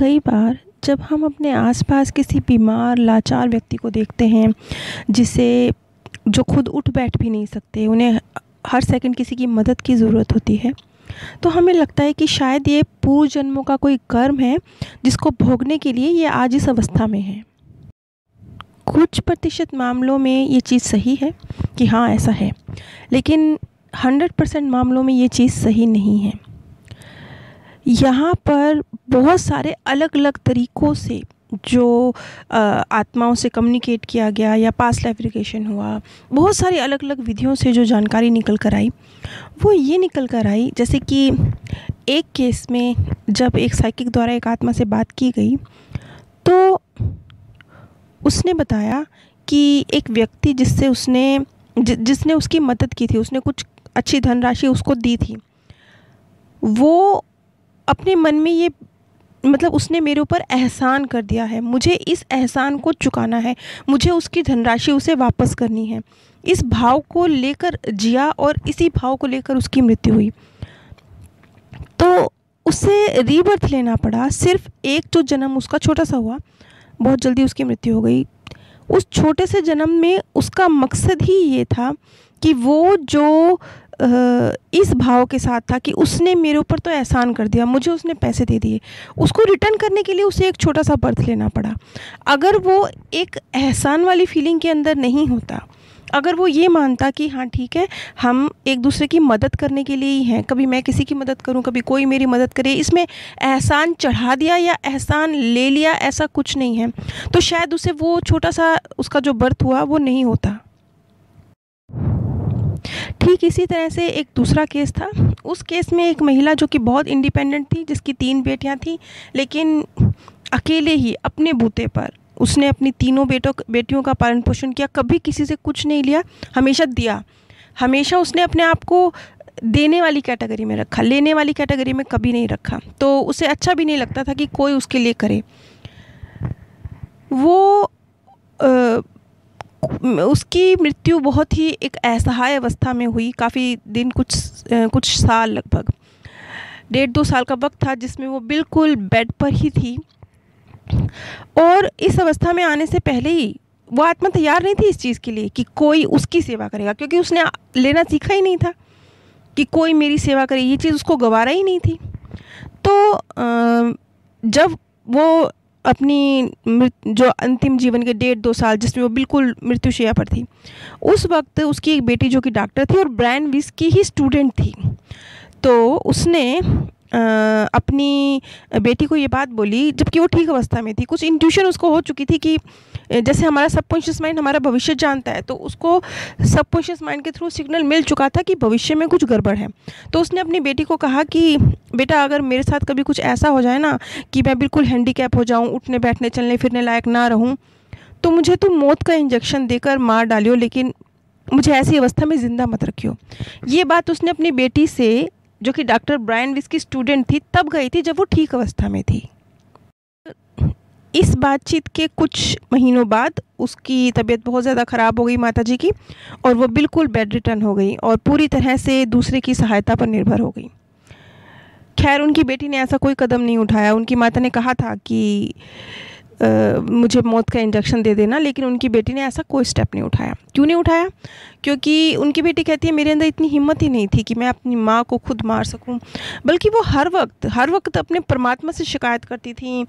कई बार जब हम अपने आसपास किसी बीमार लाचार व्यक्ति को देखते हैं जिसे जो खुद उठ बैठ भी नहीं सकते, उन्हें हर सेकंड किसी की मदद की ज़रूरत होती है, तो हमें लगता है कि शायद ये पूर्व जन्मों का कोई कर्म है जिसको भोगने के लिए ये आज इस अवस्था में है। कुछ प्रतिशत मामलों में ये चीज़ सही है कि हाँ ऐसा है, लेकिन 100% मामलों में ये चीज़ सही नहीं है। यहाँ पर बहुत सारे अलग अलग तरीक़ों से जो आत्माओं से कम्युनिकेट किया गया या पास्ट लाइफ रिग्रेशन हुआ, बहुत सारी अलग अलग विधियों से जो जानकारी निकल कर आई वो ये निकल कर आई, जैसे कि एक केस में जब एक साइकिक द्वारा एक आत्मा से बात की गई तो उसने बताया कि एक व्यक्ति जिसने उसकी मदद की थी, उसने कुछ अच्छी धनराशि उसको दी थी, वो अपने मन में ये उसने मेरे ऊपर एहसान कर दिया है, मुझे इस एहसान को चुकाना है, मुझे उसकी धनराशि उसे वापस करनी है। इस भाव को लेकर जिया और इसी भाव को लेकर उसकी मृत्यु हुई। तो उसे रीबर्थ लेना पड़ा। सिर्फ एक जो जन्म उसका छोटा सा हुआ, बहुत जल्दी उसकी मृत्यु हो गई। उस छोटे से जन्म में उसका मकसद ही ये था कि वो जो इस भाव के साथ था कि उसने मेरे ऊपर तो एहसान कर दिया, मुझे उसने पैसे दे दिए, उसको रिटर्न करने के लिए उसे एक छोटा सा बर्थ लेना पड़ा। अगर वो एक एहसान वाली फीलिंग के अंदर नहीं होता, अगर वो ये मानता कि हाँ ठीक है, हम एक दूसरे की मदद करने के लिए ही हैं, कभी मैं किसी की मदद करूं, कभी कोई मेरी मदद करे, इसमें एहसान चढ़ा दिया या एहसान ले लिया ऐसा कुछ नहीं है, तो शायद उसे वो छोटा सा उसका जो बर्थ हुआ वो नहीं होता। ठीक इसी तरह से एक दूसरा केस था। उस केस में एक महिला जो कि बहुत इंडिपेंडेंट थी, जिसकी 3 बेटियां थीं, लेकिन अकेले ही अपने बूते पर उसने अपनी तीनों बेटियों का पालन पोषण किया, कभी किसी से कुछ नहीं लिया, हमेशा दिया। हमेशा उसने अपने आप को देने वाली कैटेगरी में रखा, लेने वाली कैटेगरी में कभी नहीं रखा। तो उसे अच्छा भी नहीं लगता था कि कोई उसके लिए करे। वो उसकी मृत्यु बहुत ही एक असहाय अवस्था में हुई। काफ़ी दिन, कुछ साल, लगभग 1.5-2 साल का वक्त था जिसमें वो बिल्कुल बेड पर ही थी। और इस अवस्था में आने से पहले ही वो आत्मा तैयार नहीं थी इस चीज़ के लिए कि कोई उसकी सेवा करेगा, क्योंकि उसने लेना सीखा ही नहीं था कि कोई मेरी सेवा करे, ये चीज़ उसको गवारा ही नहीं थी। तो जब वो अपनी जो अंतिम जीवन के 1.5-2 साल जिसमें वो बिल्कुल मृत्युशैया पर थी, उस वक्त उसकी एक बेटी जो कि डॉक्टर थी और ब्रायन विस की ही स्टूडेंट थी, तो उसने अपनी बेटी को ये बात बोली जबकि वो ठीक अवस्था में थी। कुछ इंट्यूशन उसको हो चुकी थी कि जैसे हमारा सबकॉन्शियस माइंड हमारा भविष्य जानता है, तो उसको सबकॉन्शियस माइंड के थ्रू सिग्नल मिल चुका था कि भविष्य में कुछ गड़बड़ है। तो उसने अपनी बेटी को कहा कि बेटा, अगर मेरे साथ कभी कुछ ऐसा हो जाए ना कि मैं बिल्कुल हैंडीकैप हो जाऊँ, उठने बैठने चलने फिरने लायक ना रहूँ, तो मुझे तुम मौत का इंजेक्शन देकर मार डालियो, लेकिन मुझे ऐसी अवस्था में ज़िंदा मत रखियो। ये बात उसने अपनी बेटी से, जो कि डॉक्टर ब्रायन विस की स्टूडेंट थी, तब गई थी जब वो ठीक अवस्था में थी। इस बातचीत के कुछ महीनों बाद उसकी तबीयत बहुत ज़्यादा ख़राब हो गई माताजी की, और वो बिल्कुल बेड रिटर्न हो गई और पूरी तरह से दूसरे की सहायता पर निर्भर हो गई। खैर, उनकी बेटी ने ऐसा कोई कदम नहीं उठाया। उनकी माता ने कहा था कि मुझे मौत का इंजेक्शन दे देना, लेकिन उनकी बेटी ने ऐसा कोई स्टेप नहीं उठाया। क्यों नहीं उठाया? क्योंकि उनकी बेटी कहती है मेरे अंदर इतनी हिम्मत ही नहीं थी कि मैं अपनी माँ को खुद मार सकूं, बल्कि वो हर वक्त अपने परमात्मा से शिकायत करती थी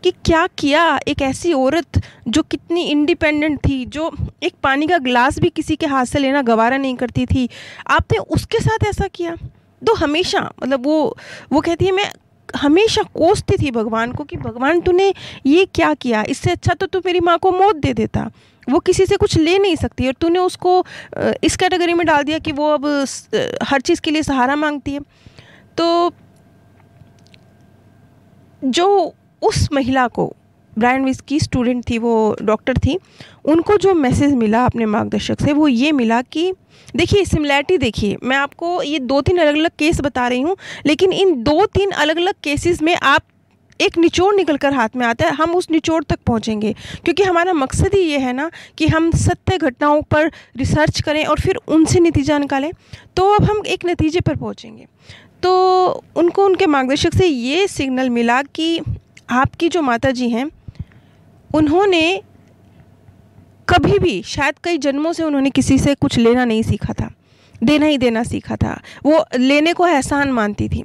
कि क्या किया एक ऐसी औरत जो कितनी इंडिपेंडेंट थी, जो एक पानी का गिलास भी किसी के हाथ से लेना गवारा नहीं करती थी, आपने उसके साथ ऐसा किया। तो हमेशा वो कहती है, मैं हमेशा कोसती थी भगवान को कि भगवान तूने ये क्या किया, इससे अच्छा तो तू मेरी माँ को मौत दे देता, वो किसी से कुछ ले नहीं सकती और तूने उसको इस कैटेगरी में डाल दिया कि वो अब हर चीज़ के लिए सहारा मांगती है। तो जो उस महिला को, ब्रायन विस की स्टूडेंट थी, वो डॉक्टर थी, उनको जो मैसेज मिला अपने मार्गदर्शक से वो ये मिला कि देखिए सिमिलैरिटी देखिए, मैं आपको ये 2-3 अलग अलग केस बता रही हूँ, लेकिन इन 2-3 अलग अलग केसेस में आप एक निचोड़ निकल कर हाथ में आता है। हम उस निचोड़ तक पहुँचेंगे क्योंकि हमारा मकसद ही ये है ना कि हम सत्य घटनाओं पर रिसर्च करें और फिर उनसे नतीजा निकालें, तो अब हम एक नतीजे पर पहुँचेंगे। तो उनको उनके मार्गदर्शक से ये सिग्नल मिला कि आपकी जो माताजी हैं उन्होंने कभी भी, शायद कई जन्मों से उन्होंने किसी से कुछ लेना नहीं सीखा था, देना ही देना सीखा था। वो लेने को एहसान मानती थी।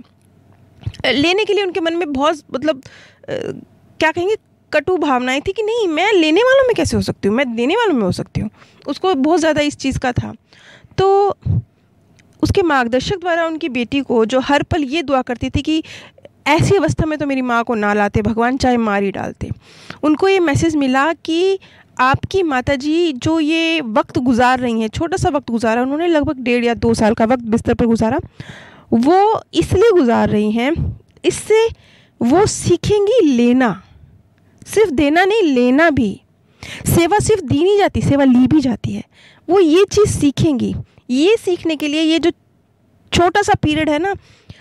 लेने के लिए उनके मन में बहुत मतलब क्या कहेंगे, कटु भावनाएं थी कि नहीं, मैं लेने वालों में कैसे हो सकती हूँ, मैं देने वालों में हो सकती हूँ। उसको बहुत ज़्यादा इस चीज़ का था। तो उसके मार्गदर्शक द्वारा उनकी बेटी को जो हर पल ये दुआ करती थी कि ऐसी अवस्था में तो मेरी माँ को ना लाते, भगवान चाहे मार ही डालते। उनको ये मैसेज मिला कि आपकी माताजी जो ये वक्त गुजार रही हैं, छोटा सा वक्त गुजारा उन्होंने, लगभग 1.5 या 2 साल का वक्त बिस्तर पर गुजारा, वो इसलिए गुजार रही हैं, इससे वो सीखेंगी लेना, सिर्फ देना नहीं, लेना भी। सेवा सिर्फ दी नहीं जाती, सेवा ली भी जाती है। वो ये चीज़ सीखेंगी। ये सीखने के लिए ये जो छोटा सा पीरियड है ना,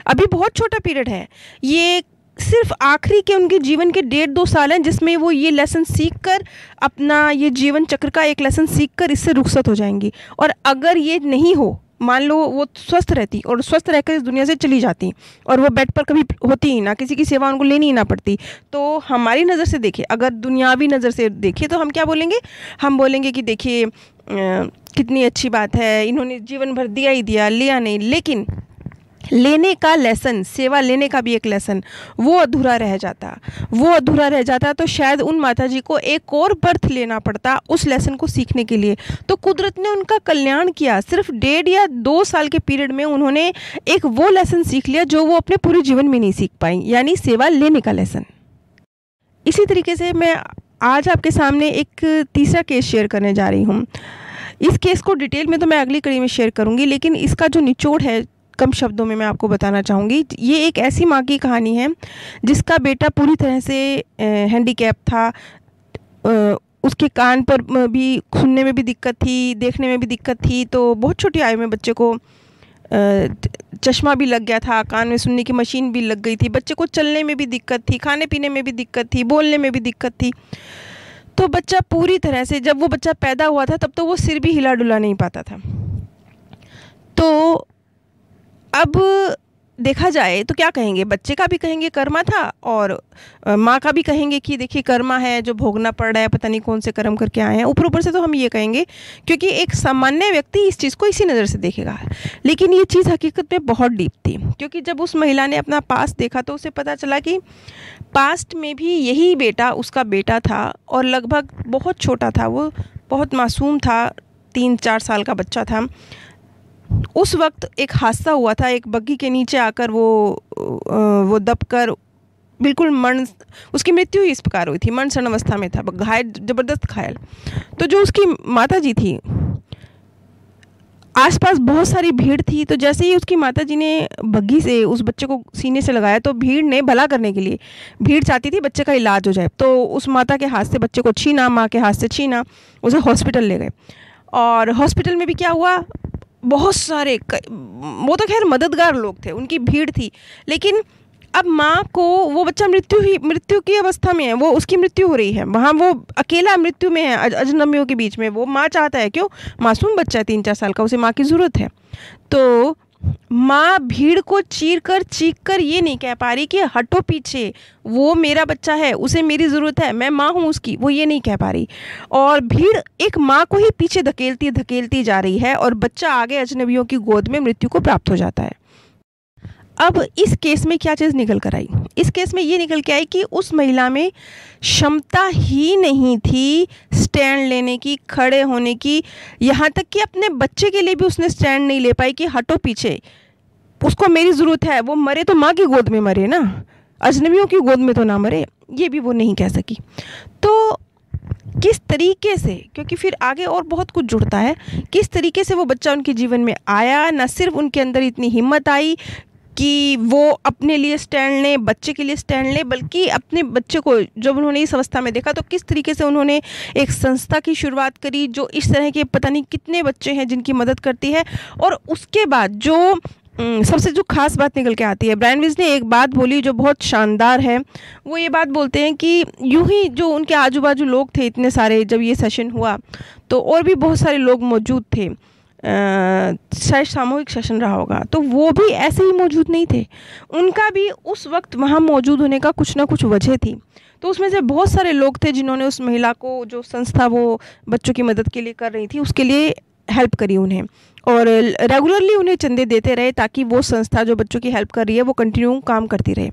अभी बहुत छोटा पीरियड है, ये सिर्फ आखिरी के उनके जीवन के 1.5-2 साल हैं जिसमें वो ये लेसन सीख कर अपना ये जीवन चक्र का एक लेसन सीख कर इससे रुखसत हो जाएंगी। और अगर ये नहीं हो, मान लो वो स्वस्थ रहती और स्वस्थ रहकर इस दुनिया से चली जाती और वो बेड पर कभी होती ही ना, किसी की सेवा उनको लेनी ही ना पड़ती, तो हमारी नज़र से देखिए, अगर दुनियावी नज़र से देखिए तो हम क्या बोलेंगे? हम बोलेंगे कि देखिए कितनी अच्छी बात है, इन्होंने जीवन भर दिया ही दिया, लिया नहीं। लेकिन लेने का लेसन, सेवा लेने का भी एक लेसन, वो अधूरा रह जाता तो शायद उन माताजी को एक और बर्थ लेना पड़ता उस लेसन को सीखने के लिए। तो कुदरत ने उनका कल्याण किया। सिर्फ 1.5 या 2 साल के पीरियड में उन्होंने एक वो लेसन सीख लिया जो वो अपने पूरे जीवन में नहीं सीख पाई, यानी सेवा लेने का लेसन। इसी तरीके से मैं आज आपके सामने एक तीसरा केस शेयर करने जा रही हूँ। इस केस को डिटेल में तो मैं अगली कड़ी में शेयर करूँगी, लेकिन इसका जो निचोड़ है कम शब्दों में मैं आपको बताना चाहूँगी। ये एक ऐसी माँ की कहानी है जिसका बेटा पूरी तरह से हैंडीकैप था। उसके कान पर भी, सुनने में भी दिक्कत थी, देखने में भी दिक्कत थी। तो बहुत छोटी आयु में बच्चे को चश्मा भी लग गया था, कान में सुनने की मशीन भी लग गई थी। बच्चे को चलने में भी दिक्कत थी, खाने पीने में भी दिक्कत थी, बोलने में भी दिक्कत थी। तो बच्चा पूरी तरह से, जब वो बच्चा पैदा हुआ था तब तो वो सिर भी हिला डुला नहीं पाता था। तो अब देखा जाए तो क्या कहेंगे, बच्चे का भी कहेंगे कर्मा था और माँ का भी कहेंगे कि देखिए कर्मा है जो भोगना पड़ रहा है, पता नहीं कौन से कर्म करके आए हैं। ऊपर से तो हम ये कहेंगे, क्योंकि एक सामान्य व्यक्ति इस चीज़ को इसी नज़र से देखेगा। लेकिन ये चीज़ हकीकत में बहुत डीप थी, क्योंकि जब उस महिला ने अपना पास्ट देखा तो उसे पता चला कि पास्ट में भी यही बेटा उसका बेटा था और लगभग बहुत छोटा था, वो बहुत मासूम था, 3-4 साल का बच्चा था। उस वक्त एक हादसा हुआ था, एक बग्गी के नीचे आकर वो दबकर बिल्कुल मरण, उसकी मृत्यु ही इस प्रकार हुई थी, मरण सरण अवस्था में था, घायल, ज़बरदस्त घायल। तो जो उसकी माताजी थी, आसपास बहुत सारी भीड़ थी। तो जैसे ही उसकी माताजी ने बग्गी से उस बच्चे को सीने से लगाया तो भीड़ ने भला करने के लिए, भीड़ चाहती थी बच्चे का इलाज हो जाए, तो उस माता के हाथ से बच्चे को छीना, माँ के हाथ से छीना, उसे हॉस्पिटल ले गए। और हॉस्पिटल में भी क्या हुआ, बहुत सारे, वो तो खैर मददगार लोग थे, उनकी भीड़ थी। लेकिन अब माँ को, वो बच्चा मृत्यु की अवस्था में है, वो उसकी मृत्यु हो रही है, वहाँ वो अकेला मृत्यु में है, अजनबियों के बीच में। वो माँ चाहता है, क्यों, मासूम बच्चा है 3-4 साल का, उसे माँ की ज़रूरत है। तो माँ भीड़ को चीख कर ये नहीं कह पा रही कि हटो पीछे, वो मेरा बच्चा है, उसे मेरी ज़रूरत है, मैं माँ हूँ उसकी, वो ये नहीं कह पा रही। और भीड़ एक माँ को ही पीछे धकेलती जा रही है और बच्चा आगे अजनबियों की गोद में मृत्यु को प्राप्त हो जाता है। अब इस केस में क्या चीज़ निकल कर आई? इस केस में ये निकल के आई कि उस महिला में क्षमता ही नहीं थी स्टैंड लेने की, खड़े होने की, यहाँ तक कि अपने बच्चे के लिए भी उसने स्टैंड नहीं ले पाई कि हटो पीछे, उसको मेरी ज़रूरत है, वो मरे तो माँ की गोद में मरे ना, अजनबियों की गोद में तो ना मरे, ये भी वो नहीं कह सकी। तो किस तरीके से, क्योंकि फिर आगे और बहुत कुछ जुड़ता है, किस तरीके से वो बच्चा उनके जीवन में आया, न सिर्फ उनके अंदर इतनी हिम्मत आई कि वो अपने लिए स्टैंड लें, बच्चे के लिए स्टैंड लें, बल्कि अपने बच्चे को जब उन्होंने इस अवस्था में देखा तो किस तरीके से उन्होंने एक संस्था की शुरुआत करी जो इस तरह के पता नहीं कितने बच्चे हैं जिनकी मदद करती है। और उसके बाद जो सबसे जो खास बात निकल के आती है, ब्रायन वीज ने एक बात बोली जो बहुत शानदार है। वो ये बात बोलते हैं कि यूं ही जो उनके आजू बाजू लोग थे इतने सारे, जब ये सेशन हुआ तो और भी बहुत सारे लोग मौजूद थे, शायद सामूहिक सेशन रहा होगा, तो वो भी ऐसे ही मौजूद नहीं थे। उनका भी उस वक्त वहाँ मौजूद होने का कुछ ना कुछ वजह थी। तो उसमें से बहुत सारे लोग थे जिन्होंने उस महिला को, जो संस्था वो बच्चों की मदद के लिए कर रही थी, उसके लिए हेल्प करी उन्हें, और रेगुलरली उन्हें चंदे देते रहे ताकि वो संस्था जो बच्चों की हेल्प कर रही है वो कंटिन्यू काम करती रहे।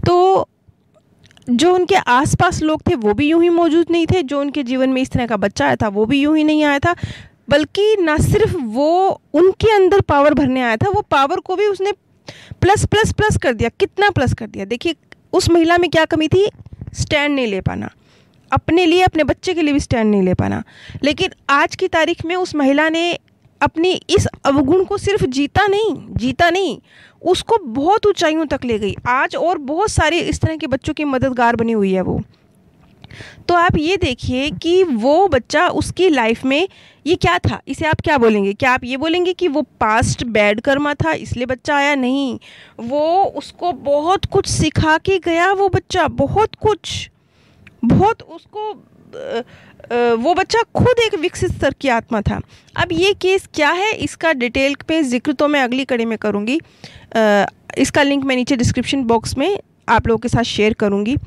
तो जो उनके आसपास लोग थे वो भी यूं ही मौजूद नहीं थे, जो उनके जीवन में इस तरह का बच्चा आया था वो भी यूं ही नहीं आया था, बल्कि ना सिर्फ वो उनके अंदर पावर भरने आया था, वो पावर को भी उसने प्लस प्लस प्लस कर दिया। कितना प्लस कर दिया? देखिए उस महिला में क्या कमी थी? स्टैंड नहीं ले पाना, अपने लिए, अपने बच्चे के लिए भी स्टैंड नहीं ले पाना। लेकिन आज की तारीख में उस महिला ने अपनी इस अवगुण को सिर्फ जीता नहीं, उसको बहुत ऊंचाइयों तक ले गई। आज और बहुत सारे इस तरह के बच्चों की मददगार बनी हुई है वो। तो आप ये देखिए कि वो बच्चा उसकी लाइफ में ये क्या था, इसे आप क्या बोलेंगे? क्या आप ये बोलेंगे कि वो पास्ट बैड कर्मा था इसलिए बच्चा आया? नहीं, वो उसको बहुत कुछ सिखा के गया वो बच्चा, बहुत कुछ, बहुत उसको वो बच्चा खुद एक विकसित स्तर की आत्मा था। अब ये केस क्या है, इसका डिटेल पे जिक्र तो मैं अगली कड़ी में करूँगी। इसका लिंक मैं नीचे डिस्क्रिप्शन बॉक्स में आप लोगों के साथ शेयर करूँगी।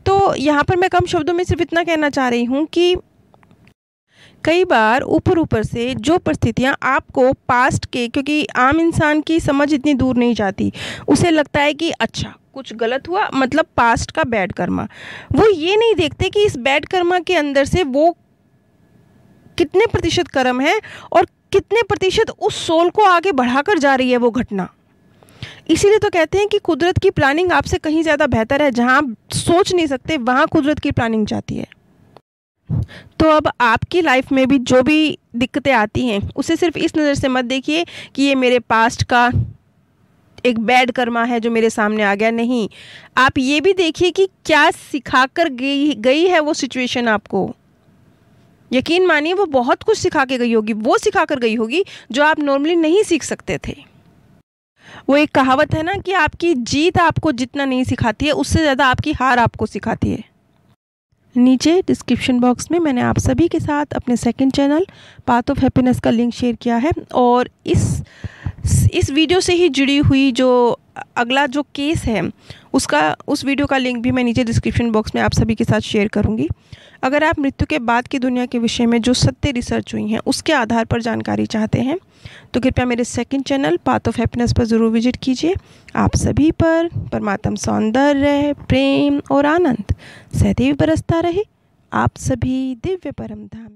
तो यहाँ पर मैं कम शब्दों में सिर्फ इतना कहना चाह रही हूँ कि कई बार ऊपर से जो परिस्थितियाँ आपको पास्ट के, क्योंकि आम इंसान की समझ इतनी दूर नहीं जाती, उसे लगता है कि अच्छा कुछ गलत हुआ मतलब पास्ट का बैड कर्मा। वो ये नहीं देखते कि इस बैड कर्मा के अंदर से वो कितने प्रतिशत कर्म है और कितने प्रतिशत उस सोल को आगे बढ़ाकर जा रही है वो घटना। इसीलिए तो कहते हैं कि कुदरत की प्लानिंग आपसे कहीं ज़्यादा बेहतर है। जहाँ आप सोच नहीं सकते वहाँ कुदरत की प्लानिंग जाती है। तो अब आपकी लाइफ में भी जो भी दिक्कतें आती हैं उसे सिर्फ इस नज़र से मत देखिए कि ये मेरे पास्ट का एक बैड कर्मा है जो मेरे सामने आ गया। नहीं, आप ये भी देखिए कि क्या सिखा कर गई है वो सिचुएशन आपको। यकीन मानिए वो बहुत कुछ सिखा के गई होगी, वो सिखा कर गई होगी जो आप नॉर्मली नहीं सीख सकते थे। वो एक कहावत है ना कि आपकी जीत आपको जितना नहीं सिखाती है उससे ज़्यादा आपकी हार आपको सिखाती है। नीचे डिस्क्रिप्शन बॉक्स में मैंने आप सभी के साथ अपने second channel path of happiness का लिंक शेयर किया है, और इस वीडियो से ही जुड़ी हुई जो अगला जो केस है उस वीडियो का लिंक भी मैं नीचे डिस्क्रिप्शन बॉक्स में आप सभी के साथ शेयर करूंगी। अगर आप मृत्यु के बाद की दुनिया के विषय में जो सत्य रिसर्च हुई हैं उसके आधार पर जानकारी चाहते हैं तो कृपया मेरे second channel path of happiness पर ज़रूर विजिट कीजिए। आप सभी पर परमात्म सौंदर्य, प्रेम और आनंद सदैव बरसता रहे। आप सभी दिव्य परम धाम।